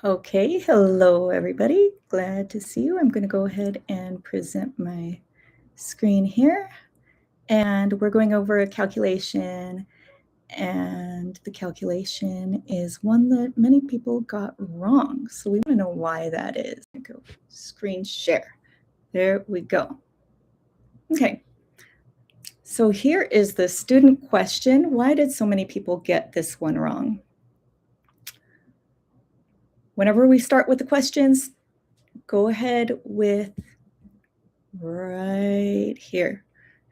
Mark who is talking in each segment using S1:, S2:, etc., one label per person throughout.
S1: Okay, hello everybody. Glad to see you. I'm going to go ahead and present my screen here. And we're going over a calculation. And the calculation is one that many people got wrong. So we want to know why that is. Go screen share. There we go. Okay. So here is the student question. Why did so many people get this one wrong? Whenever we start with the questions, go ahead with right here.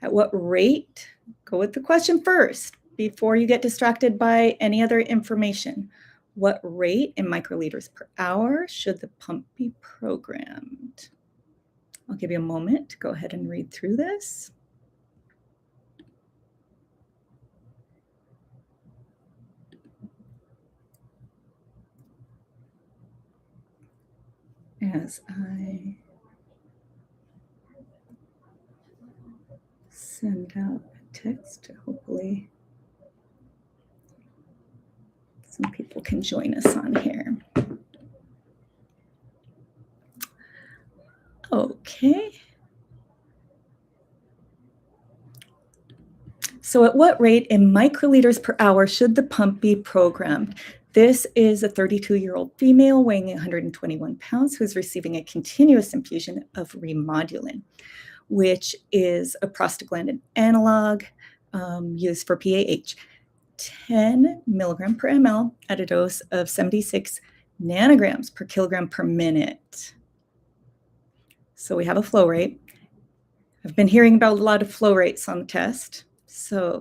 S1: At what rate? Go with the question first before you get distracted by any other information. What rate in microliters per hour should the pump be programmed? I'll give you a moment to go ahead and read through this. As I send out a text to hopefully some people can join us on here. Okay. So at what rate in microliters per hour should the pump be programmed? This is a 32-year-old female weighing 121 pounds who is receiving a continuous infusion of remodulin, which is a prostaglandin analog used for PAH. 10 milligram per ml at a dose of 76 nanograms per kilogram per minute. So we have a flow rate. I've been hearing about a lot of flow rates on the test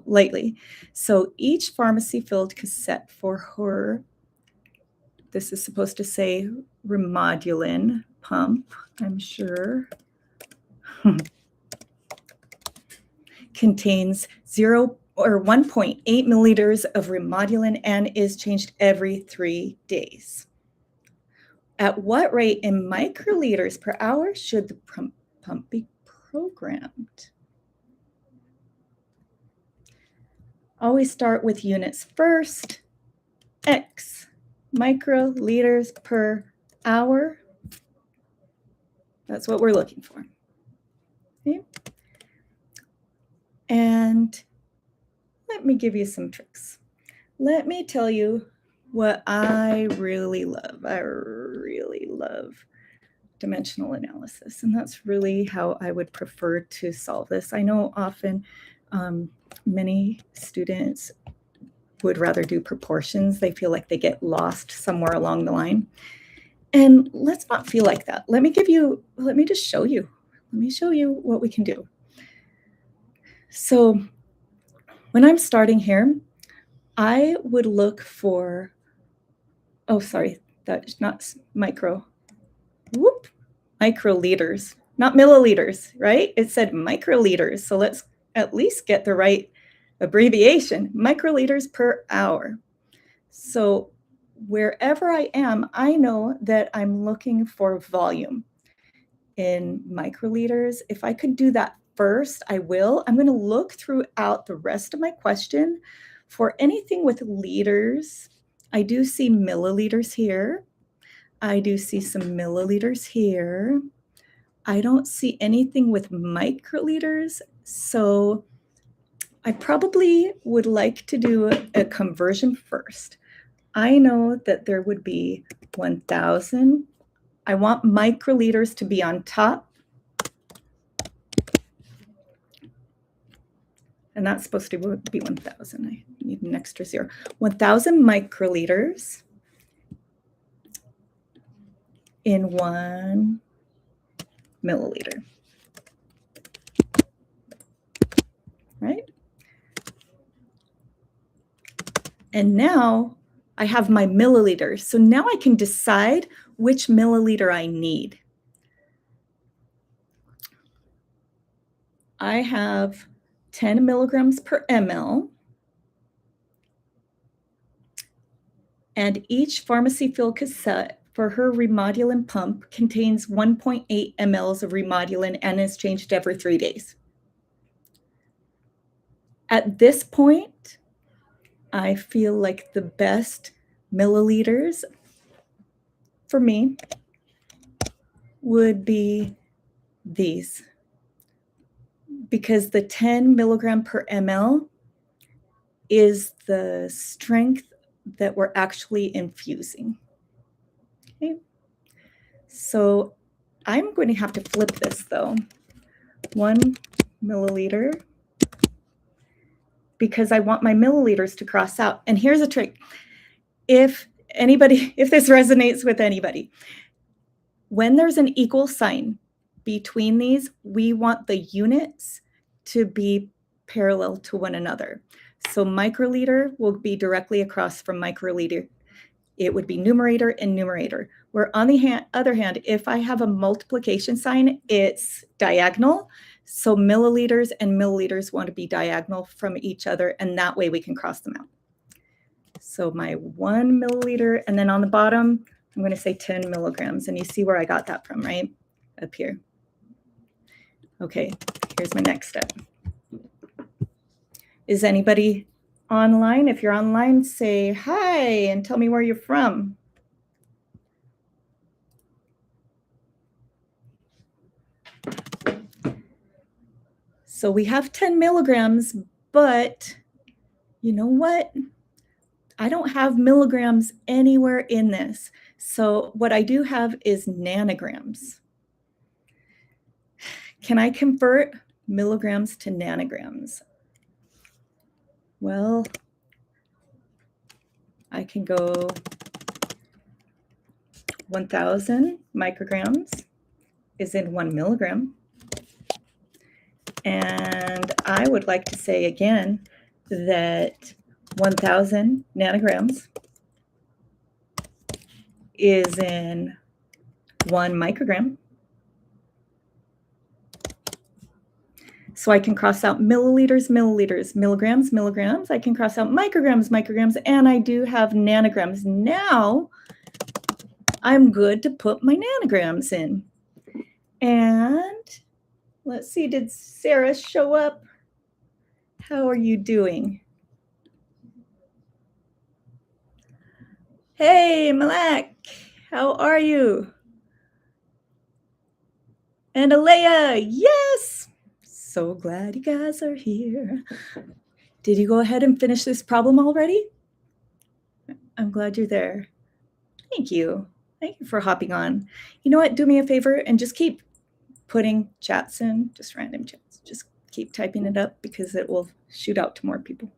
S1: lately. So each pharmacy filled cassette for her, this is supposed to say remodulin pump, I'm sure, contains 1.8 milliliters of remodulin and is changed every 3 days. At what rate in microliters per hour should the pump be programmed? Always start with units first. X, microliters per hour. That's what we're looking for. Okay. And let me give you some tricks. Let me tell you what I really love. I really love dimensional analysis, and that's really how I would prefer to solve this. I know often many students would rather do proportions. They feel like they get lost somewhere along the line. And let's not feel like that. Let me just show you. Let me show you what we can do. So when I'm starting here, I would look for, oh, sorry, that's not microliters, not milliliters, right? It said microliters. So let's at least get the right abbreviation, microliters per hour. So wherever I am, I know that I'm looking for volume in microliters. If I could do that first, I will. I'm going to look throughout the rest of my question for anything with liters. I do see milliliters here. I do see some milliliters here. I don't see anything with microliters, so I probably would like to do a conversion first. I know that there would be 1,000. I want microliters to be on top. And that's supposed to be 1,000. I need an extra zero. 1,000 microliters in 1 milliliter. Right? And now I have my milliliters. So now I can decide which milliliter I need. I have 10 milligrams per ml. And each pharmacy filled cassette for her remodulin pump contains 1.8 mLs of remodulin and is changed every 3 days. At this point, I feel like the best milliliters for me would be these, because the 10 milligram per ml is the strength that we're actually infusing. Okay. So I'm going to have to flip this though. 1 milliliter, because I want my milliliters to cross out. And here's a trick. If this resonates with anybody, when there's an equal sign between these, we want the units to be parallel to one another. So microliter will be directly across from microliter. It would be numerator and numerator. Where on the other hand, if I have a multiplication sign, it's diagonal. So milliliters and milliliters want to be diagonal from each other, and that way we can cross them out. So my 1 milliliter, and then on the bottom, I'm going to say 10 milligrams, and you see where I got that from, right? Up here. Okay, here's my next step. Is anybody online? If you're online, say hi and tell me where you're from. So we have 10 milligrams, but you know what? I don't have milligrams anywhere in this. So what I do have is nanograms. Can I convert milligrams to nanograms? Well, I can go 1,000 micrograms is in 1 milligram. And I would like to say again that 1,000 nanograms is in 1 microgram. So I can cross out milliliters, milliliters, milligrams, milligrams. I can cross out micrograms, micrograms, and I do have nanograms. Now I'm good to put my nanograms in. And let's see, did Sarah show up? How are you doing? Hey, Malak, how are you? And Alea, yes! So glad you guys are here. Did you go ahead and finish this problem already? I'm glad you're there. Thank you. Thank you for hopping on. You know what? Do me a favor and just keep putting chats in, just random chats. Just keep typing it up because it will shoot out to more people.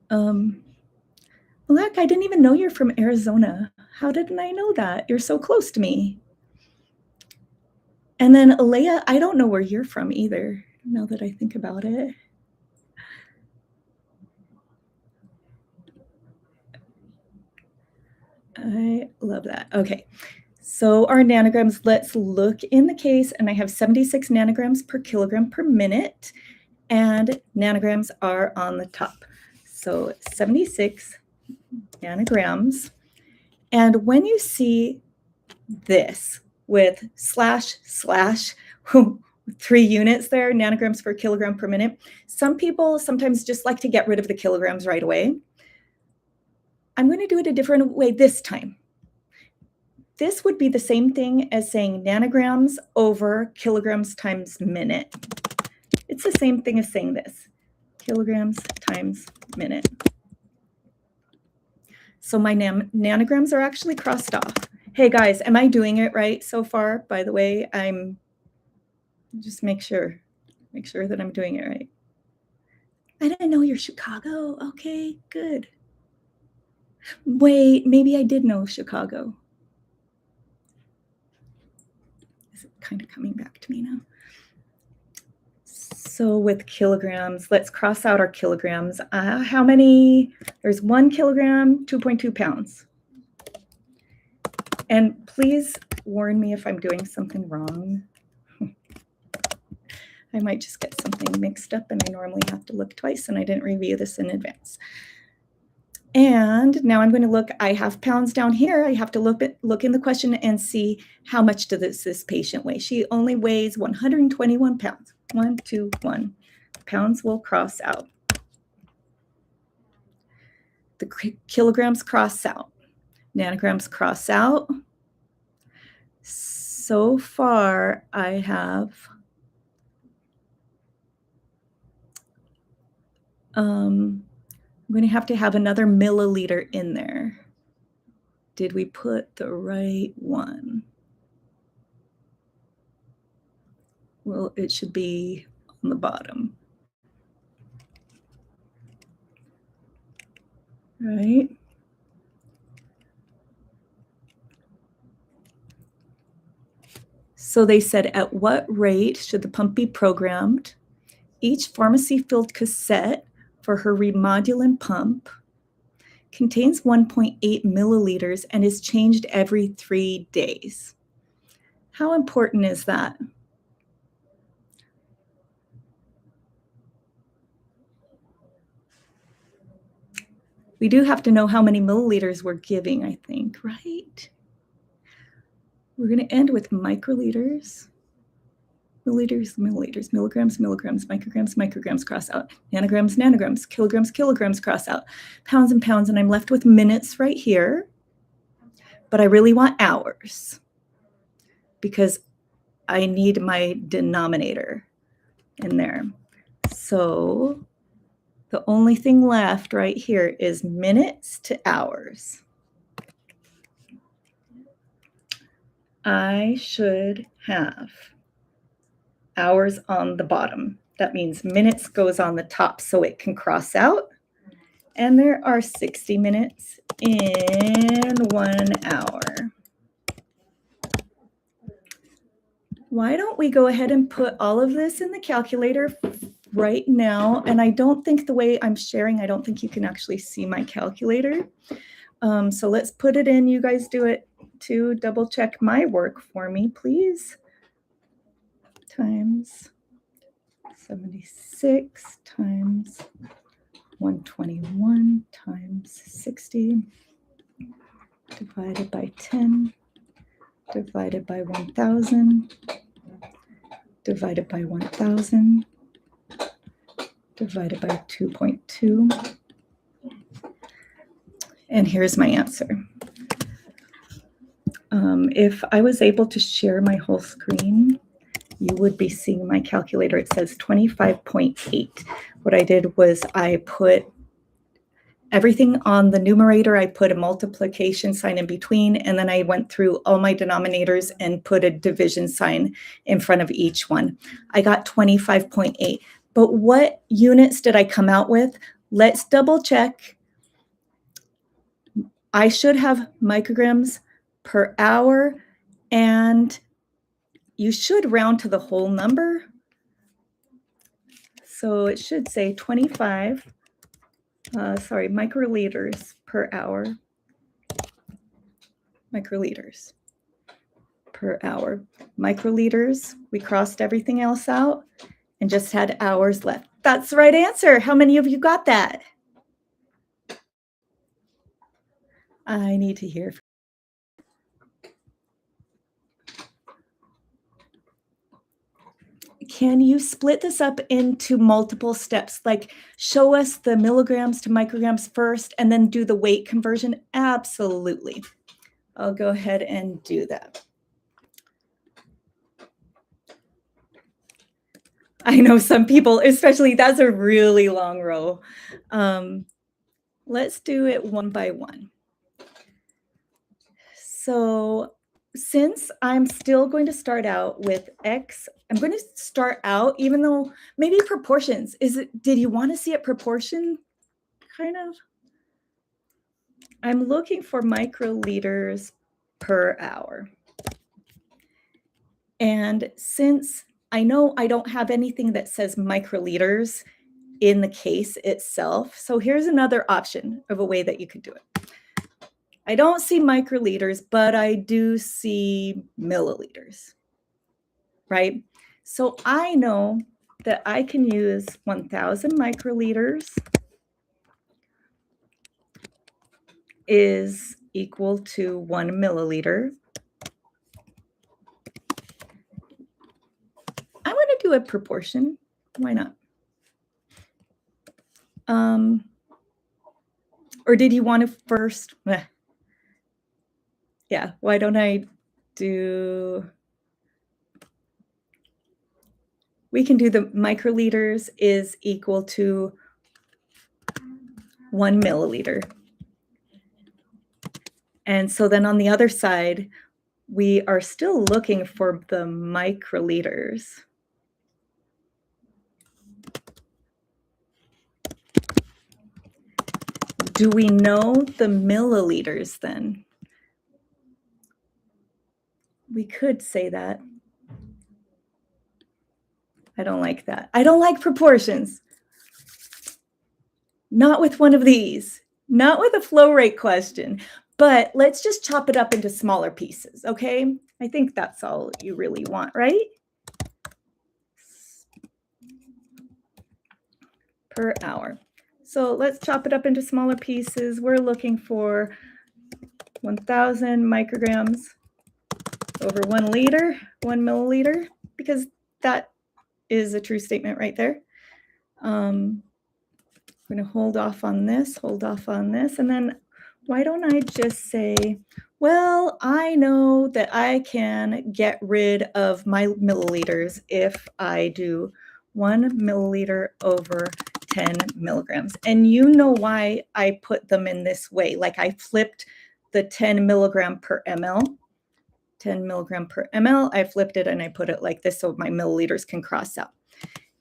S1: Malak, I didn't even know you're from Arizona. How didn't I know that? You're so close to me. And then Alea, I don't know where you're from either, now that I think about it. I love that. Okay, so our nanograms, let's look in the case, and I have 76 nanograms per kilogram per minute, and nanograms are on the top. So 76 nanograms. And when you see this with slash, 3 units there, nanograms per kilogram per minute, some people sometimes just like to get rid of the kilograms right away. I'm going to do it a different way this time. This would be the same thing as saying nanograms over kilograms times minute. It's the same thing as saying this, kilograms times minute. So my nanograms are actually crossed off. Hey guys, am I doing it right so far? By the way, I'm just make sure that I'm doing it right. I didn't know you're Chicago. Okay, good. Wait, maybe I did know Chicago. Is it kind of coming back to me now? So with kilograms, let's cross out our kilograms. How many? There's 1 kilogram, 2.2 pounds. And please warn me if I'm doing something wrong. I might just get something mixed up, and I normally have to look twice, and I didn't review this in advance. And now I'm going to look, I have pounds down here. I have to look in the question and see how much does this patient weigh. She only weighs 121 pounds. 121 pounds will cross out. The kilograms cross out. Nanograms cross out. So far, I have I'm going to have another milliliter in there. Did we put the right one? Well, it should be on the bottom. Right? So they said, at what rate should the pump be programmed? Each pharmacy-filled cassette for her remodulin pump contains 1.8 milliliters and is changed every 3 days. How important is that? We do have to know how many milliliters we're giving, I think, right? We're going to end with microliters. Milliliters, milliliters, milligrams, milligrams, micrograms, micrograms, cross out, nanograms, nanograms, kilograms, kilograms, cross out, pounds and pounds, and I'm left with minutes right here, but I really want hours because I need my denominator in there. So the only thing left right here is minutes to hours. I should have hours on the bottom. That means minutes goes on the top so it can cross out. And there are 60 minutes in 1 hour. Why don't we go ahead and put all of this in the calculator right now? And I don't think the way I'm sharing, I don't think you can actually see my calculator. So let's put it in. You guys do it too. Double check my work for me, please. Times 76 times 121 times 60 divided by 10 divided by 1,000 divided by 1,000 divided by 2.2. And here's my answer. If I was able to share my whole screen, you would be seeing my calculator. It says 25.8. What I did was I put everything on the numerator. I put a multiplication sign in between, and then I went through all my denominators and put a division sign in front of each one. I got 25.8. But what units did I come out with? Let's double check. I should have micrograms per hour, and you should round to the whole number. So it should say 25, microliters per hour. Microliters per hour. Microliters, we crossed everything else out and just had hours left. That's the right answer. How many of you got that? I need to hear. Can you split this up into multiple steps? Like show us the milligrams to micrograms first and then do the weight conversion? Absolutely. I'll go ahead and do that. I know some people, especially that's a really long row. Let's do it one by one. So since I'm still going to start out with X, I'm going to start out, even though maybe proportions. Did you want to see it proportion? Kind of. I'm looking for microliters per hour. And since I know I don't have anything that says microliters in the case itself, so here's another option of a way that you could do it. I don't see microliters, but I do see milliliters, right? So I know that I can use 1,000 microliters is equal to 1 milliliter. I'm going to do a proportion. Why not? Or did you want to first? Yeah, why don't I do... We can do the microliters is equal to 1 milliliter. And so then on the other side, we are still looking for the microliters. Do we know the milliliters then? We could say that. I don't like that. I don't like proportions. Not with one of these. Not with a flow rate question. But let's just chop it up into smaller pieces, okay? I think that's all you really want, right? Per hour. So let's chop it up into smaller pieces. We're looking for 1,000 micrograms over 1 liter, 1 milliliter, because that is a true statement right there. I'm going to hold off on this, and then why don't I just say, well, I know that I can get rid of my milliliters if I do 1 milliliter over 10 milligrams. And you know why I put them in this way. Like I flipped the 10 milligram per ml. 10 milligram per ml, I flipped it and I put it like this so my milliliters can cross out.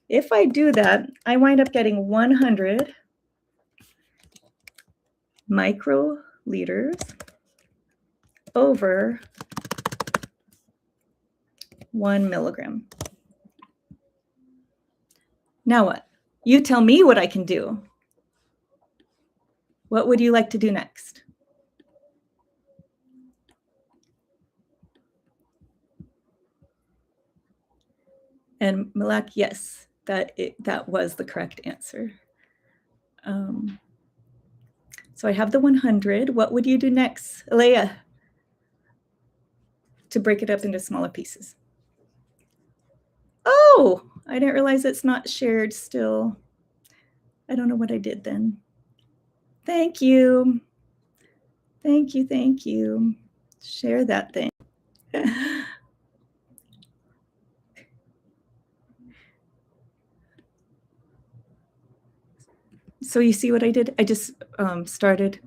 S1: If I do that, I wind up getting 100 microliters over 1 milligram. Now what? You tell me what I can do. What would you like to do next? And Malak, yes, that was the correct answer. So I have the 100. What would you do next, Alea, to break it up into smaller pieces? Oh, I didn't realize it's not shared still. I don't know what I did then. Thank you. Thank you, thank you. Share that thing. So you see what I did? I just started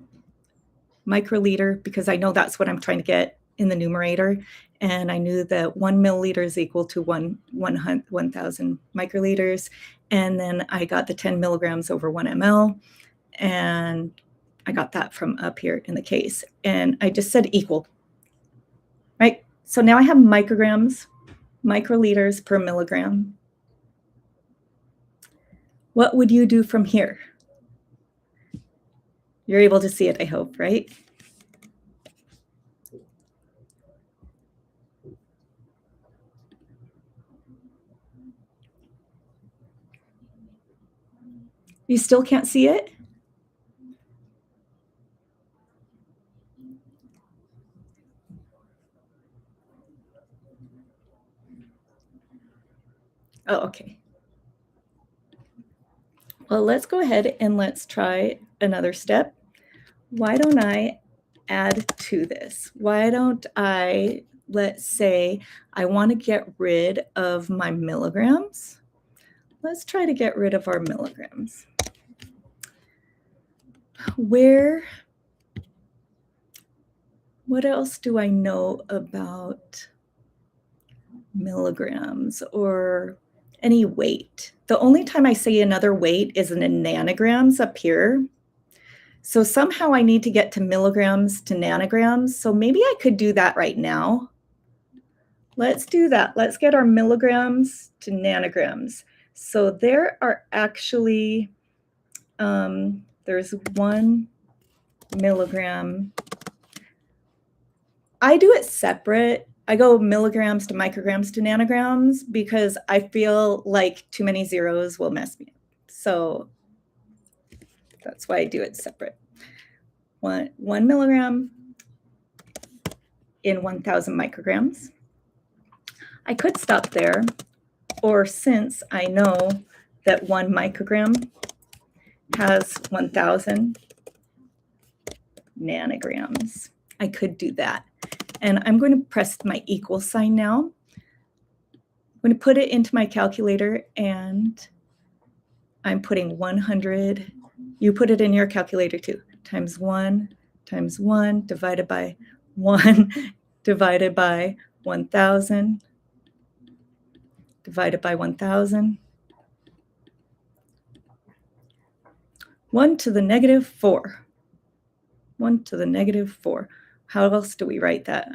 S1: microliter because I know that's what I'm trying to get in the numerator. And I knew that 1 milliliter is equal to 1,000 microliters. And then I got the 10 milligrams over 1 ml. And I got that from up here in the case. And I just said equal, right? So now I have micrograms, microliters per milligram. What would you do from here? You're able to see it, I hope, right? You still can't see it? Oh, okay. Well, let's go ahead and let's try another step. Why don't I add to this? Why don't I, let's say, I want to get rid of my milligrams. Let's try to get rid of our milligrams. What else do I know about milligrams or any weight? The only time I say another weight is in nanograms up here. So somehow I need to get to milligrams to nanograms. So maybe I could do that right now. Let's do that. Let's get our milligrams to nanograms. So there are actually, there's 1 milligram. I do it separate. I go milligrams to micrograms to nanograms because I feel like too many zeros will mess me up. So that's why I do it separate. 1 milligram in 1,000 micrograms. I could stop there, or since I know that 1 microgram has 1,000 nanograms. I could do that. And I'm going to press my equal sign now. I'm going to put it into my calculator, and I'm putting 100. You put it in your calculator too. Times 1 divided by 1 divided by 1,000 divided by 1,000. 1 to the negative 4. 1 to the negative 4. How else do we write that?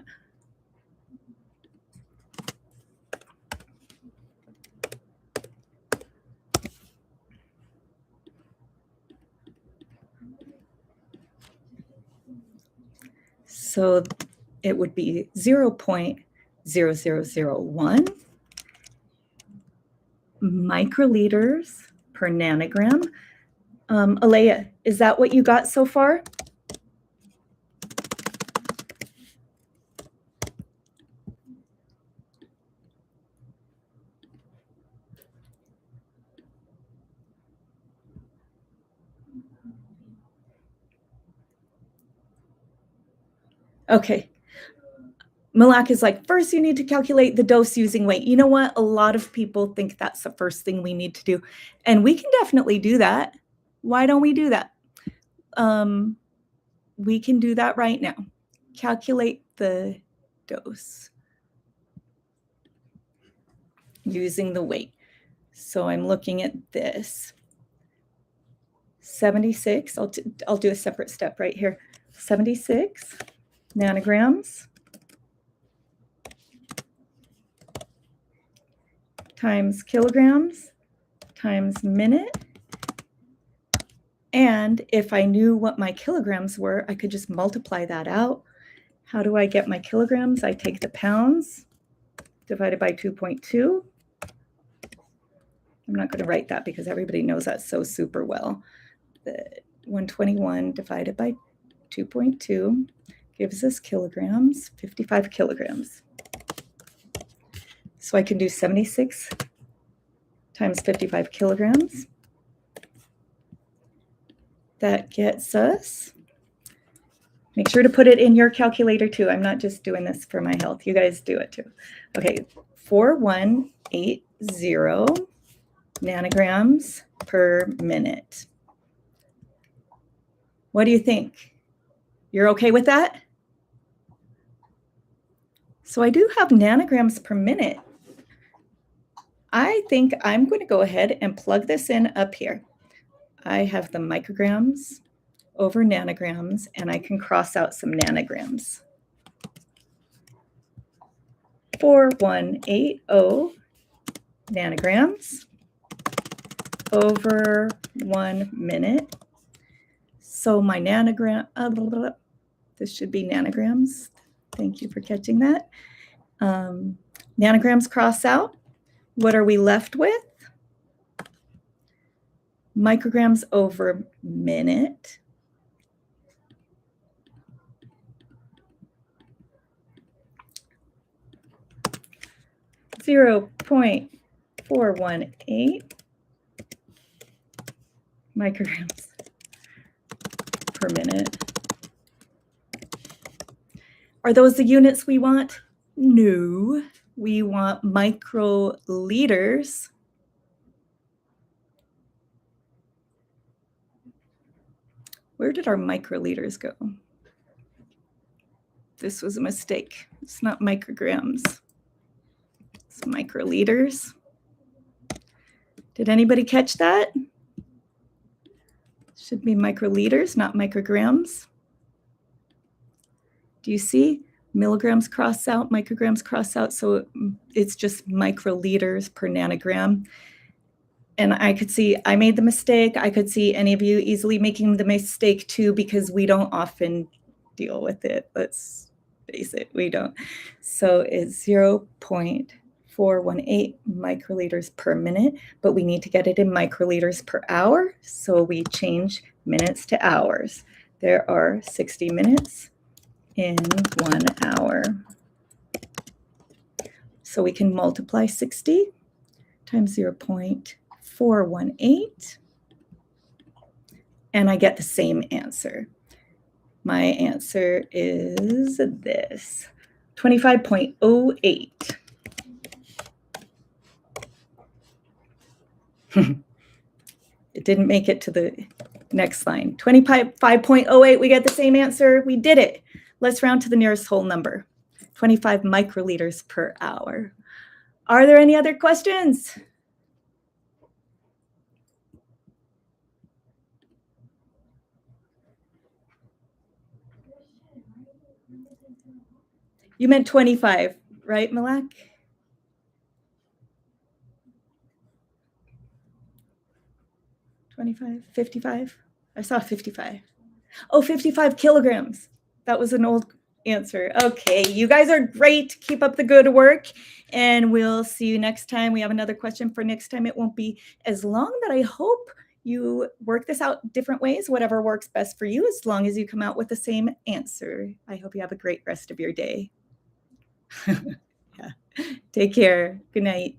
S1: So it would be 0.0001 microliters per nanogram. Alea, is that what you got so far? Okay. Malak is like, first you need to calculate the dose using weight. You know what? A lot of people think that's the first thing we need to do. And we can definitely do that. Why don't we do that? We can do that right now. Calculate the dose using the weight. So I'm looking at this. 76, I'll do a separate step right here. 76 nanograms times kilograms times minute. And if I knew what my kilograms were, I could just multiply that out. How do I get my kilograms? I take the pounds divided by 2.2. I'm not going to write that because everybody knows that so super well. The 121 divided by 2.2 gives us kilograms, 55 kilograms. So I can do 76 times 55 kilograms. That gets us, make sure to put it in your calculator too. I'm not just doing this for my health. You guys do it too. Okay, 4180 nanograms per minute. What do you think? You're okay with that? So I do have nanograms per minute. I think I'm going to go ahead and plug this in up here. I have the micrograms over nanograms, and I can cross out some nanograms. 4180 nanograms over 1 minute. So my nanogram, this should be nanograms. Thank you for catching that. Nanograms cross out. What are we left with? Micrograms over minute. .418 micrograms per minute. Are those the units we want? No, we want microliters. Where did our microliters go? This was a mistake. It's not micrograms. It's microliters. Did anybody catch that? Should be microliters, not micrograms. Do you see? Milligrams cross out, micrograms cross out, so it's just microliters per nanogram. And I could see I made the mistake. I could see any of you easily making the mistake too, because we don't often deal with it. Let's face it, we don't. So it's 0.418 microliters per minute, but we need to get it in microliters per hour. So we change minutes to hours. There are 60 minutes in 1 hour. So we can multiply 60 times 0.418, and I get the same answer. My answer is this, 25.08. It didn't make it to the next line. 25.08, we get the same answer. We did it. Let's round to the nearest whole number, 25 microliters per hour. Are there any other questions? You meant 25, right, Malak? 25, 55? I saw 55. Oh, 55 kilograms. That was an old answer. Okay, you guys are great. Keep up the good work, and we'll see you next time. We have another question for next time. It won't be as long, but I hope you work this out different ways, whatever works best for you, as long as you come out with the same answer. I hope you have a great rest of your day. Yeah. Take care. Good night.